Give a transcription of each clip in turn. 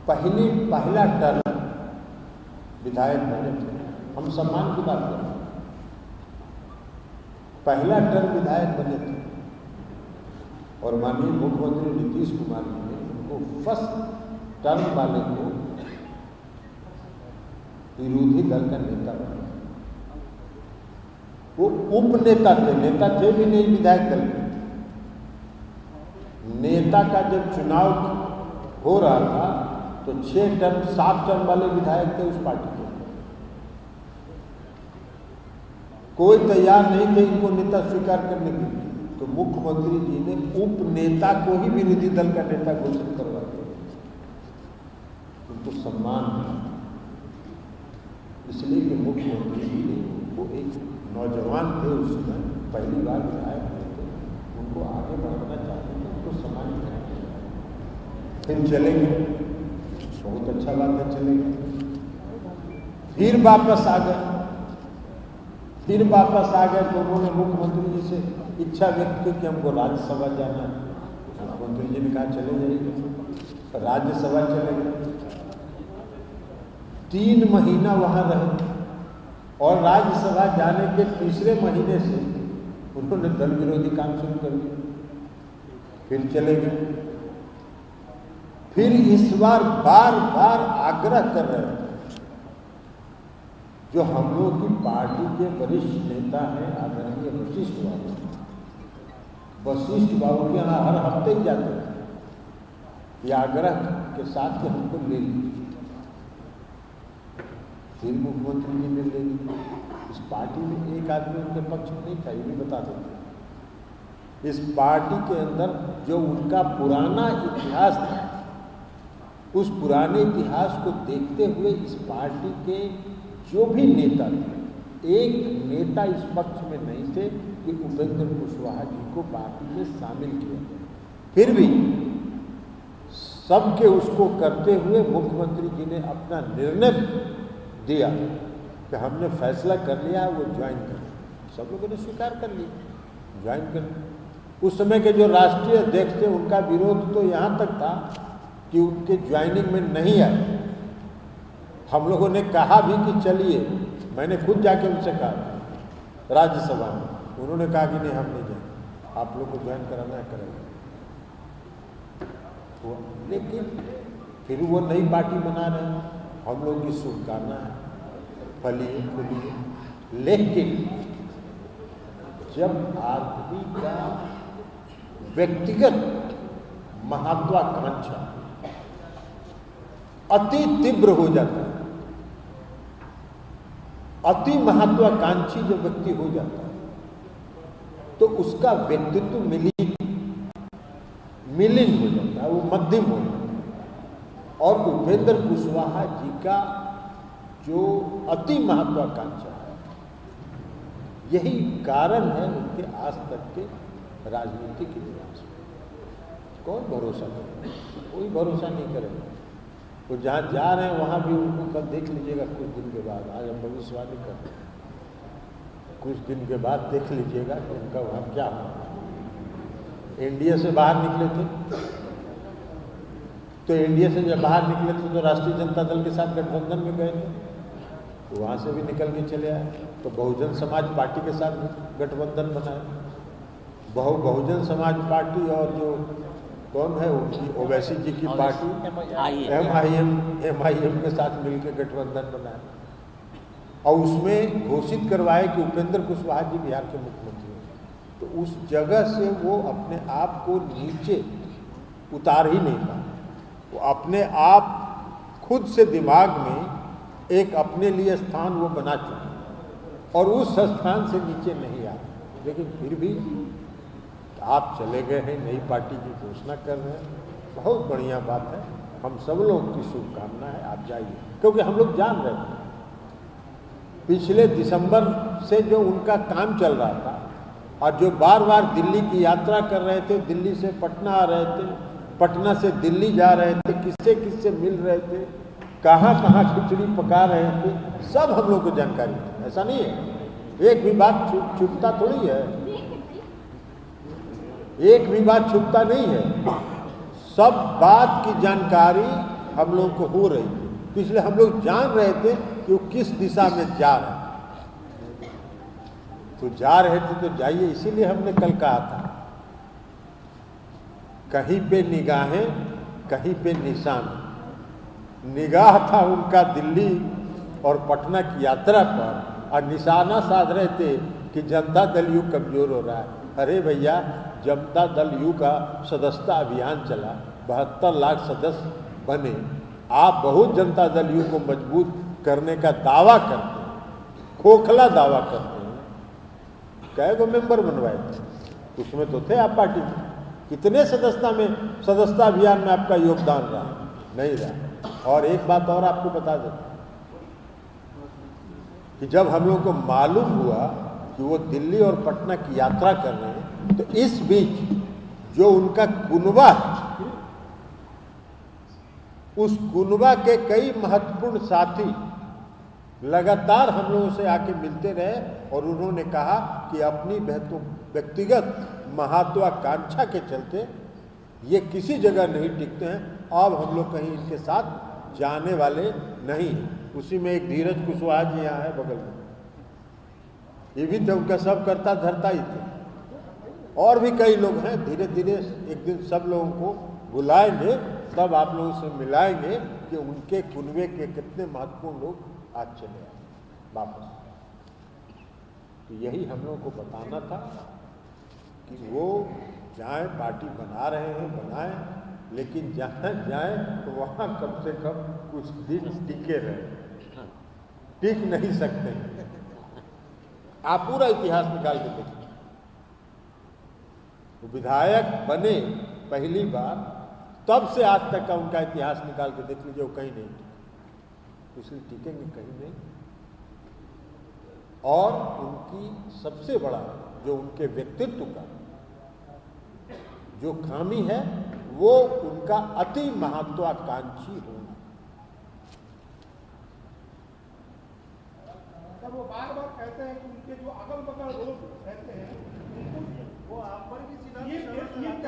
पहला टर्म विधायक बने थे, हम सम्मान की बात कर रहे हैं, पहला टर्म विधायक बने थे और माननीय मुख्यमंत्री नीतीश कुमार जी ने उनको फर्स्ट टर्म वाले को विरोधी दल का नेता बनाया। वो उपनेता थे, नेता थे भी नहीं विधायक दल में। नेता का जब चुनाव हो रहा था तो 6 टर्म 7 टर्म वाले विधायक थे उस पार्टी के, कोई तैयार नहीं थे इनको नेता स्वीकार करने के लिए। तो मुख्यमंत्री जी ने उपनेता को ही विरोधी दल का नेता घोषित करवा दिया, उनको सम्मान है। इसलिए कि मुख्यमंत्री जी ने उनको, एक नौजवान थे उस समय, पहली बार विधायक हुए थे, उनको आगे बढ़ाना चाहते थे, उनको सम्मान करना। फिर चले गए, बहुत अच्छा बात है, चले गए। फिर वापस आ गए, तो उन्होंने मुख्यमंत्री जी से इच्छा व्यक्त की कि हमको राज्यसभा जाना है। मुख्यमंत्री जी ने कहा चले जाइए, राज्यसभा चले गए। 3 महीना वहां रहे और राज्यसभा जाने के तीसरे महीने से उन्होंने दल विरोधी काम शुरू कर दिया। फिर चले गए। फिर इस बार बार बार आग्रह कर रहे थे, जो हम लोग की पार्टी के वरिष्ठ नेता हैं आदरणीय वशिष्ठ बाबू के यहाँ हर हफ्ते ही जाते हैं, ये आग्रह के साथ कि हमको ले लीजिए। फिर मुख्यमंत्री जी ने ले ली। इस पार्टी में एक आदमी उनके पक्ष में नहीं था, ये भी बता देते। इस पार्टी के अंदर जो उनका पुराना इतिहास था, उस पुराने इतिहास को देखते हुए इस पार्टी के जो भी नेता थे, एक नेता इस पक्ष में नहीं थे कि उपेंद्र कुशवाहा जी को पार्टी में शामिल किया। फिर भी सबके उसको करते हुए मुख्यमंत्री जी ने अपना निर्णय दिया कि हमने फैसला कर लिया, वो ज्वाइन कर। सब लोगों ने स्वीकार कर लिया, ज्वाइन कर। उस समय के जो राष्ट्रीय अध्यक्ष थे उनका विरोध तो यहाँ तक था कि उनके ज्वाइनिंग में नहीं आए। हम लोगों ने कहा भी कि चलिए, मैंने खुद जाके उनसे कहा राज्यसभा में, उन्होंने कहा कि नहीं हम नहीं जाएंगे, आप लोग को ज्वाइन कराना है करेंगे। लेकिन फिर वो नई पार्टी बना रहे हैं, हम लोग की शुभकामना है, फलिए फूलिए। लेकिन जब आदमी का व्यक्तिगत महत्वाकांक्षा अति तीव्र हो जाता है, अति महत्वाकांक्षी जो व्यक्ति हो जाता है, तो उसका व्यक्तित्व मिलिन हो जाता है, वो मध्यम हो जाता है। और उपेंद्र कुशवाहा जी का जो अति महत्वाकांक्षा है, यही कारण है उनके आज तक के राजनीतिक इतिहास में। कौन भरोसा करेगा? कोई भरोसा नहीं करेगा। तो जहाँ जा रहे हैं वहाँ भी उनको कल देख लीजिएगा कुछ दिन के बाद, आज हम भविष्यवाणी कर रहे हैं, कुछ दिन के बाद देख लीजिएगा कि उनका वहाँ क्या हुआ। एनडीए से बाहर निकले थे, तो एनडीए से जब बाहर निकले थे तो राष्ट्रीय जनता दल के साथ गठबंधन में गए थे, तो वहाँ से भी निकल के चले आए। तो बहुजन समाज पार्टी के साथ गठबंधन बनाए। बहुजन समाज पार्टी और जो कौन है उनकी ओवैसी जी की पार्टी MIM के साथ मिलकर गठबंधन बनाया और उसमें घोषित करवाए कि उपेंद्र कुशवाहा जी बिहार के मुख्यमंत्री हैं। तो उस जगह से वो अपने आप को नीचे उतार ही नहीं पाए। वो अपने आप खुद से दिमाग में एक अपने लिए स्थान वो बना चुके और उस स्थान से नीचे नहीं आए। लेकिन फिर भी आप चले गए हैं, नई पार्टी की घोषणा कर रहे हैं, बहुत बढ़िया बात है। हम सब लोग की शुभकामना है, आप जाइए। क्योंकि हम लोग जान रहे थे पिछले दिसंबर से जो उनका काम चल रहा था और जो बार बार दिल्ली की यात्रा कर रहे थे, दिल्ली से पटना आ रहे थे, पटना से दिल्ली जा रहे थे, किससे किससे मिल रहे थे, कहाँ कहाँ खिचड़ी पका रहे थे, सब हम लोग को जानकारी थी। ऐसा नहीं है, एक भी बात छुपता थोड़ी है, एक भी बात छुपता नहीं है। सब बात की जानकारी हम लोगों को हो रही थी, तो इसलिए हम लोग जान रहे थे कि वो किस दिशा में जा रहे हैं। तो जा रहे थे तो जाइए, इसीलिए हमने कल कहा था, कहीं पे निगाहें कहीं पे निशान। निगाह था उनका दिल्ली और पटना की यात्रा पर, और निशाना साध रहे थे कि जनता दल यू कमजोर हो रहा है। अरे भैया, जनता दल यू का सदस्यता अभियान चला, 72 लाख सदस्य बने। आप बहुत जनता दल यू को मजबूत करने का दावा करते हैं, खोखला दावा करते हैं। कई गो मेंबर बनवाए थे, उसमें तो थे आप पार्टी में। कितने सदस्यता अभियान में आपका योगदान रहा? नहीं रहा। और एक बात और आपको बता देता कि जब हम लोगों को मालूम हुआ कि वो दिल्ली और पटना की यात्रा कर रहे हैं, तो इस बीच जो उनका कुनबा है, उस कुनबा के कई महत्वपूर्ण साथी लगातार हम लोगों से आके मिलते रहे, और उन्होंने कहा कि अपनी व्यक्तिगत महत्वाकांक्षा के चलते ये किसी जगह नहीं टिकते हैं, अब हम लोग कहीं इनके साथ जाने वाले नहीं। उसी में एक धीरज कुशवाहा जी यहाँ है बगल में, ये भी तो उनका सब करता धरता ही थे। और भी कई लोग हैं। धीरे धीरे एक दिन सब लोगों को बुलाएंगे, तब आप लोगों से मिलाएंगे कि उनके कुनबे के कितने महत्वपूर्ण लोग आज चले आए वापस। तो यही हम लोगों को बताना था कि वो जाएं, पार्टी बना रहे हैं बनाएं, लेकिन जहाँ जाएं तो वहाँ कम से कम कुछ दिन टिके रहे। टिक नहीं सकते। आप पूरा इतिहास निकाल के देखिए, विधायक बने पहली बार, तब से आज तक का उनका इतिहास निकाल के देख लीजिए, वो कहीं नहीं टिके। इसलिए टिकेंगे कहीं नहीं। और उनकी सबसे बड़ा जो उनके व्यक्तित्व का जो खामी है, वो उनका अति महत्वाकांक्षी होना। तब वो बार बार कहते हैं कि उनके जो अगल बगल लोग रहते हैं, वो आप पर भी सीधा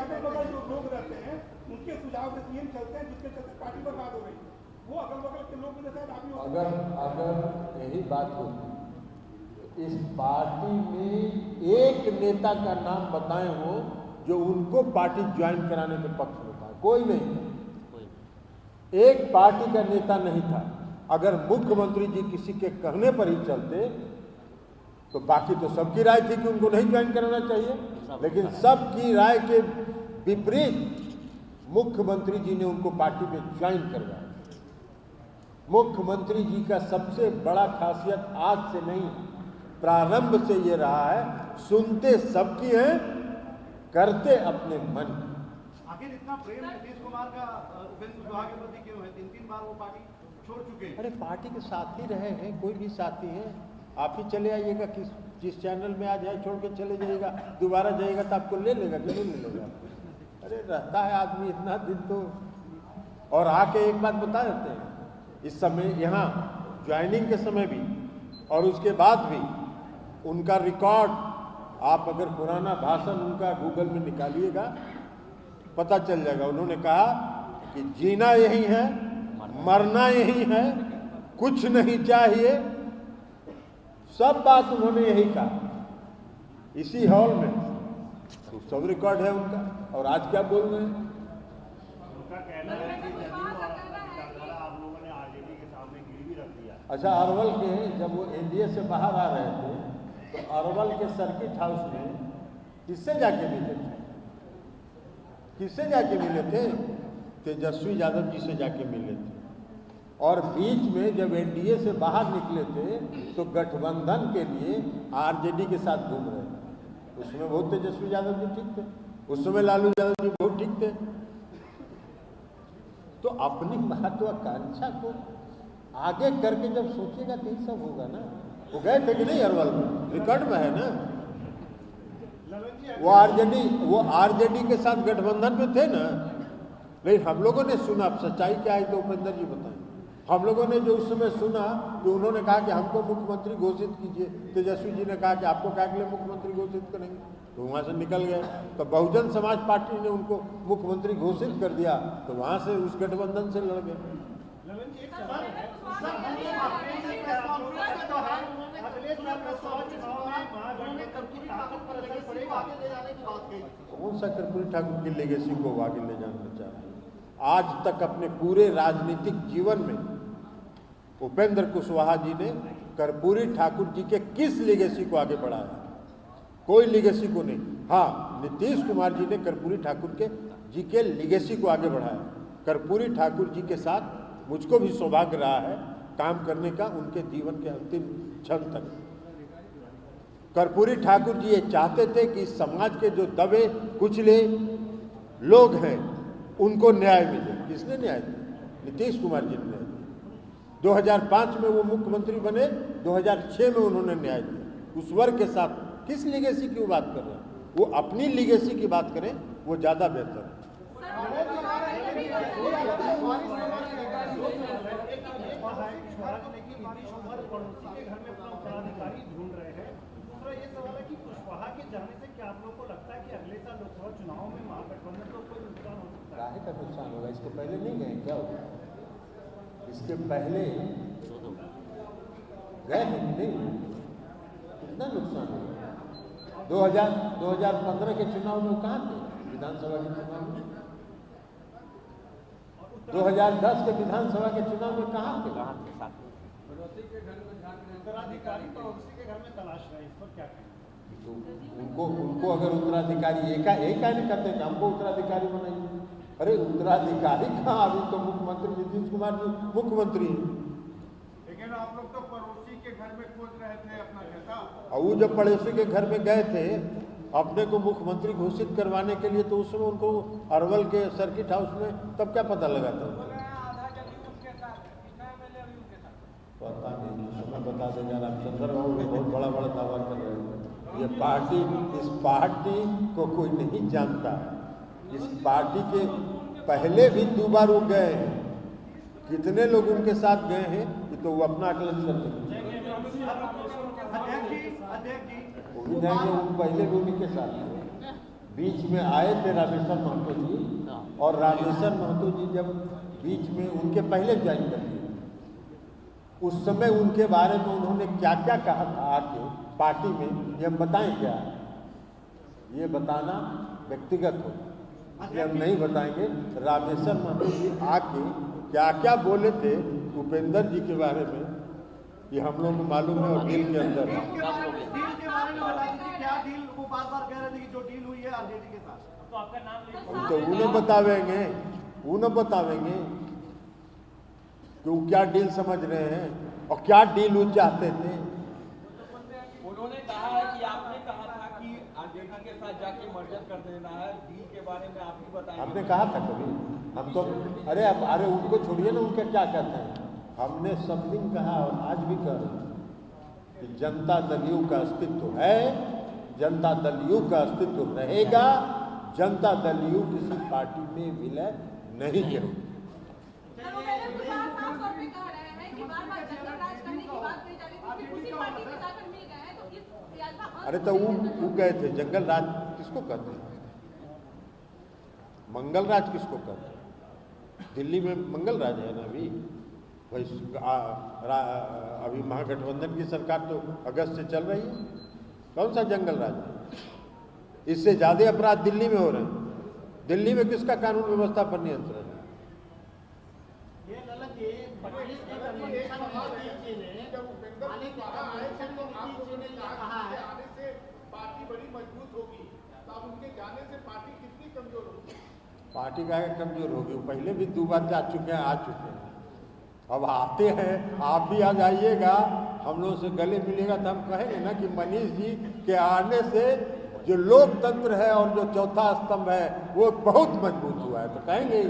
अगल बगल जो लोग रहते हैं, उनके सुझाव से सीएम चलते हैं, जिसके चलते पार्टी बर्बाद हो रही है। वो अगल बगल के लोग भी अगर यही बात होती, इस पार्टी में एक नेता का नाम बताए हो जो उनको पार्टी ज्वाइन कराने के पक्ष में था? कोई नहीं। एक पार्टी का नेता नहीं था। अगर मुख्यमंत्री जी किसी के कहने पर ही चलते तो बाकी तो सबकी राय थी कि उनको नहीं ज्वाइन कराना चाहिए, लेकिन सबकी राय के विपरीत मुख्यमंत्री जी ने उनको पार्टी में ज्वाइन करवाया। मुख्यमंत्री जी का सबसे बड़ा खासियत आज से नहीं, प्रारंभ से ये रहा है, सुनते सबकी है, करते अपने मन की। आखिर इतना प्रेम नीतीश कुमार का उपेंद्र कुशवाहा के प्रति क्यों है? 3-3 बार वो पार्टी छोड़ चुके हैं। अरे पार्टी के साथ ही रहे हैं, कोई भी साथी है। आप ही चले आइएगा, जिस चैनल में आ जाए छोड़ के चले जाइएगा, दोबारा जाइएगा तो आपको ले लेगा कि नहीं ले लेगा? अरे रहता है आदमी इतना दिन तो। और आके एक बात बता देते हैं, इस समय यहाँ ज्वाइनिंग के समय भी और उसके बाद भी उनका रिकॉर्ड, आप अगर पुराना भाषण उनका गूगल में निकालिएगा पता चल जाएगा। उन्होंने कहा कि जीना यही है, मरना यही है, कुछ नहीं चाहिए। सब बात उन्होंने यही कहा इसी हॉल में, तो सब रिकॉर्ड है उनका। और आज क्या बोल रहे हैं? उनका कहना है कि आप लोगों ने आरजेडी के सामने गिरवी रख दिया। अच्छा, अरवल के जब वो एनडीए से बाहर आ रहे थे तो अरवल के सर्किट हाउस में किससे जाके मिले थे? किससे जाके मिले थे? तेजस्वी यादव जी से जाके मिले थे। और बीच में जब एनडीए से बाहर निकले थे तो गठबंधन के लिए आरजेडी के साथ घूम रहे थे। उसमें बहुत तेजस्वी यादव जी ठीक थे, उस समय लालू यादव जी बहुत ठीक थे। तो अपनी महत्वाकांक्षा को आगे करके जब सोचेगा तो ये सब होगा ना। वो गए थे कि नहीं अरवल में? रिकॉर्ड में है ना। वो आरजेडी के साथ गठबंधन में थे ना। लेकिन हम लोगों ने सुना, सच्चाई क्या है तो उपेंद्र जी बताएं। हम लोगों ने जो उस समय सुना कि उन्होंने कहा कि हमको मुख्यमंत्री घोषित कीजिए, तेजस्वी जी ने कहा कि आपको क्या के लिए मुख्यमंत्री घोषित करेंगे? तो वहाँ से निकल गए। तो बहुजन समाज पार्टी ने उनको मुख्यमंत्री घोषित कर दिया, तो वहाँ से उस गठबंधन से लड़ गए। कौन सा कर्पूरी ठाकुर की लेगेसी को आगे ले जाना चाहते हैं? आज तक अपने पूरे राजनीतिक जीवन में उपेंद्र कुशवाहा जी ने कर्पूरी ठाकुर जी के किस लेगेसी को आगे बढ़ाया? कोई लेगेसी को नहीं। हाँ, नीतीश कुमार जी ने कर्पूरी ठाकुर जी के लेगेसी को आगे बढ़ाया। कर्पूरी ठाकुर जी के साथ मुझको भी सौभाग्य रहा है काम करने का, उनके जीवन के अंतिम क्षण तक। कर्पूरी ठाकुर जी ये चाहते थे कि समाज के जो दबे कुचले लोग हैं उनको न्याय मिले। किसने न्याय दिया? नीतीश कुमार जी ने न्याय दिया। 2005 में वो मुख्यमंत्री बने, 2006 में उन्होंने न्याय दिया। उस वर्ग के साथ किस लीगेसी की बात कर रहे हैं? वो अपनी लीगेसी की बात करें, वो ज्यादा बेहतर है। ये सवाल है कि कुशवाहा के जाने से क्या आप लोगों को लगता है कि अगले साल लोकसभा चुनाव में महागठबंधन को कोई नुकसान हो सकता है? काहे का नुकसान होगा? इसके पहले नहीं गए क्या होगा? इसके पहले गए हैं कि नहीं? कितना नुकसान होगा? 2015 के चुनाव में कहाँ थे? विधानसभा के चुनाव में 2010 के विधानसभा के चुनाव में कहाँ थे? उत्तराधिकारी तो उसी के घर में तलाश रहे, इस पर क्या कहें? तो उनको अगर उत्तराधिकारी एक नहीं करते, हमको उत्तराधिकारी बनाइए। अरे उत्तराधिकारी कहाँ? अभी तो मुख्यमंत्री नीतीश कुमार जी मुख्यमंत्री हैं। लेकिन आप लोग तो पड़ोसी के घर में खोज रहे थे अपना नेता। और वो जब पड़ोसी के घर में गए थे अपने को मुख्यमंत्री घोषित करवाने के लिए, तो उस समय उनको अरवल के सर्किट हाउस में तब क्या पता लगा था? पता नहीं, समय बता देगा। रामचंद्र बाबू भी बहुत बड़ा बड़ा दावा कर रहे हैं। ये पार्टी, इस पार्टी को कोई नहीं जानता। इस पार्टी के पहले भी 2 बार वो गए हैं। कितने लोग उनके साथ गए हैं कि तो वो अपना आकलन कर सकते हैं। वो भी जाएंगे, वो पहले भी उन्हीं के साथ थे। बीच में आए थे रामेश्वर महतो जी, और रामेश्वर महतो जी जब बीच में उनके पहले ज्वाइन कर दिए, उस समय उनके बारे में उन्होंने क्या क्या कहा था आके पार्टी में, ये हम बताएं क्या? ये बताना व्यक्तिगत हो, ये हम नहीं बताएंगे। रामेश्वर महतो जी आके क्या क्या बोले थे उपेंद्र जी के बारे में, ये हम लोगों को मालूम है। और डील के अंदर डील के बारे में बता दीजिए, क्या डील? वो बार-बार कह रहे थे कि जो डील हुई है आरजेडी के साथ, तो आपका नाम तो उन्हें बतावेंगे, उन्हें बतावेंगे कि वो क्या डील समझ रहे हैं और क्या डील वो चाहते थे। उन्होंने कहा है कि आपने कहा था कि आरजेडी के साथ जाके मर्जर कर देना है। डील के बारे में आप ही बताएं। हमने कहा था कभी? हम तो अरे उनको छोड़िए ना, उनके क्या कहते हैं। हमने सब दिन कहा और आज भी कह रहे हैं कि जनता दल यू का अस्तित्व है, जनता दल यू का अस्तित्व रहेगा, जनता दल यू किसी पार्टी में विलय नहीं करेगी। अरे तो वो गए थे जंगल राज, किसको कहते हैं? मंगल राज किसको कहते हैं? दिल्ली में मंगल राज है ना अभी। अभी महागठबंधन की सरकार तो अगस्त से चल रही है। कौन सा जंगल राज है? इससे ज्यादा अपराध दिल्ली में हो रहे हैं। दिल्ली में किसका कानून व्यवस्था पर नियंत्रण है? पार्टी बड़ी मजबूत होगी, तो अब उनके जाने से पार्टी कितनी कमजोर होगी? पार्टी का कमजोर होगी? वो पहले भी 2 बार जा चुके हैं, आ चुके हैं। अब आते हैं, आप भी आ जाइएगा, हम लोग से गले मिलेगा तो हम कहेंगे ना कि मनीष जी के आने से जो लोकतंत्र है और जो चौथा स्तंभ है वो बहुत मजबूत हुआ है, तो कहेंगे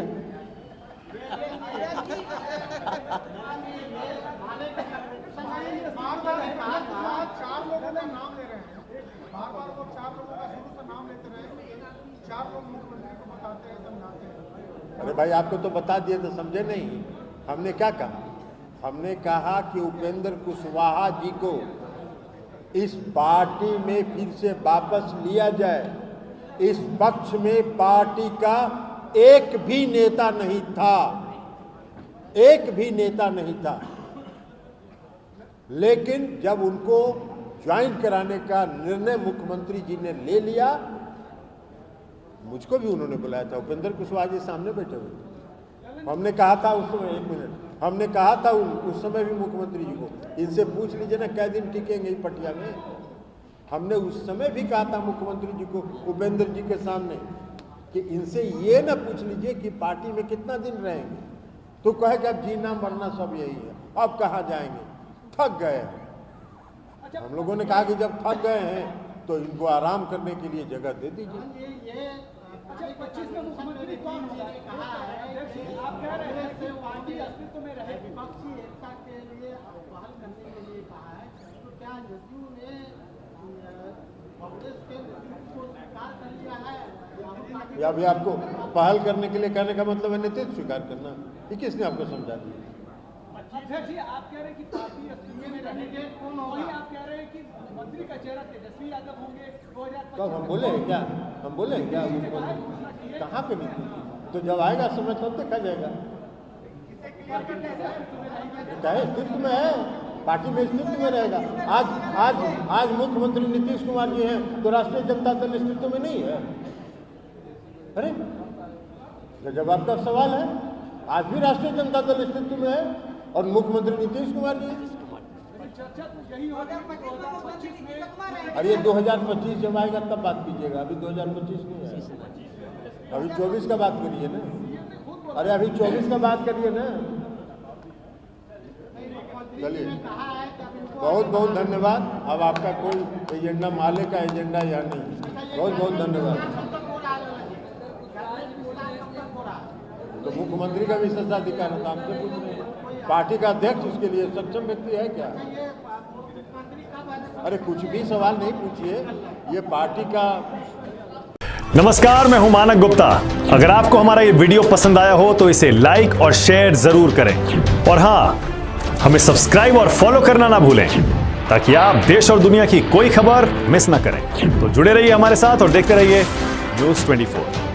चार लोगों का नाम ले रहे हैं, बार-बार वो 4 लोगों का शुरू से नाम लेते रहे, 4 लोग मुख्यमंत्री को बताते हैं, समझाते हैं। अरे भाई आपको तो बता दिए तो समझे नहीं। हमने क्या कहा? हमने कहा कि उपेंद्र कुशवाहा जी को इस पार्टी में फिर से वापस लिया जाए। इस पक्ष में पार्टी का एक भी नेता नहीं था, एक भी नेता नहीं था। लेकिन जब उनको ज्वाइन कराने का निर्णय मुख्यमंत्री जी ने ले लिया, मुझको भी उन्होंने बुलाया था, उपेंद्र कुशवाहा जी सामने बैठे हुए थे। हमने कहा था उस समय, 1 मिनट, हमने कहा था उस समय भी मुख्यमंत्री जी को, इनसे पूछ लीजिए ना कै दिन टिकेंगे इस पटिया में। हमने उस समय भी कहा था मुख्यमंत्री जी को, उपेंद्र जी के सामने, कि इनसे ये ना पूछ लीजिए कि पार्टी में कितना दिन रहेंगे, तो कहे कि अब जीना मरना सब यही है, अब कहाँ जाएंगे, थक गए हैं। हम लोगों ने कहा कि जब थक गए हैं तो इनको आराम करने के लिए जगह दे दीजिए। 25 में मुख्यमंत्री कौन होगा? कहा है कि आप कह रहे हैं कि पार्टी अस्तित्व में रहे, विपक्षी एकता के लिए पहल करने के लिए कहा है, तो क्या जदयू ने कांग्रेस के नेतृत्व को स्वीकार कर लिया है? या भी आपको पहल करने के लिए कहने का मतलब है नेतृत्व स्वीकार करना, ये किसने आपको समझा दिया? अध्यक्ष जी, आप कह रहे हैं कि पार्टी अस्तित्व में रहेंगे, कौन होगा? आप कह रहे हैं कि मंत्री का चेहरा तेजस्वी यादव होंगे 2025। कब हम बोले हैं क्या? हम बोले हैं क्या? कहाँ पे नहीं? तो जब आएगा समय तब देखा जाएगा। चाहे अस्तित्व में है, पार्टी में अस्तित्व में रहेगा। आज मुख्यमंत्री नीतीश कुमार जी हैं तो राष्ट्रीय जनता दल अस्तित्व में नहीं है। अरे जब आपका सवाल है, आज भी राष्ट्रीय जनता दल अस्तित्व में है और मुख्यमंत्री नीतीश कुमार जी। अरे ये 2025 जब आएगा तब बात कीजिएगा, अभी 2025 नहीं है, अभी 24 का बात करिए ना। अरे अभी 24 का बात करिए ना। चलिए, बहुत बहुत धन्यवाद। अब आपका कोई एजेंडा, माले का एजेंडा या नहीं, बहुत बहुत धन्यवाद। तो मुख्यमंत्री का भी विशेषाधिकार है, तो आपसे पूछ रहे हैं। पार्टी का अध्यक्ष उसके लिए सक्षम व्यक्ति है क्या? अरे कुछ भी सवाल नहीं पूछिए, ये पार्टी का। नमस्कार, मैं हूं मानक गुप्ता। अगर आपको हमारा ये वीडियो पसंद आया हो तो इसे लाइक और शेयर जरूर करें, और हाँ, हमें सब्सक्राइब और फॉलो करना ना भूलें ताकि आप देश और दुनिया की कोई खबर मिस ना करें। तो जुड़े रहिए हमारे साथ और देखते रहिए News 24।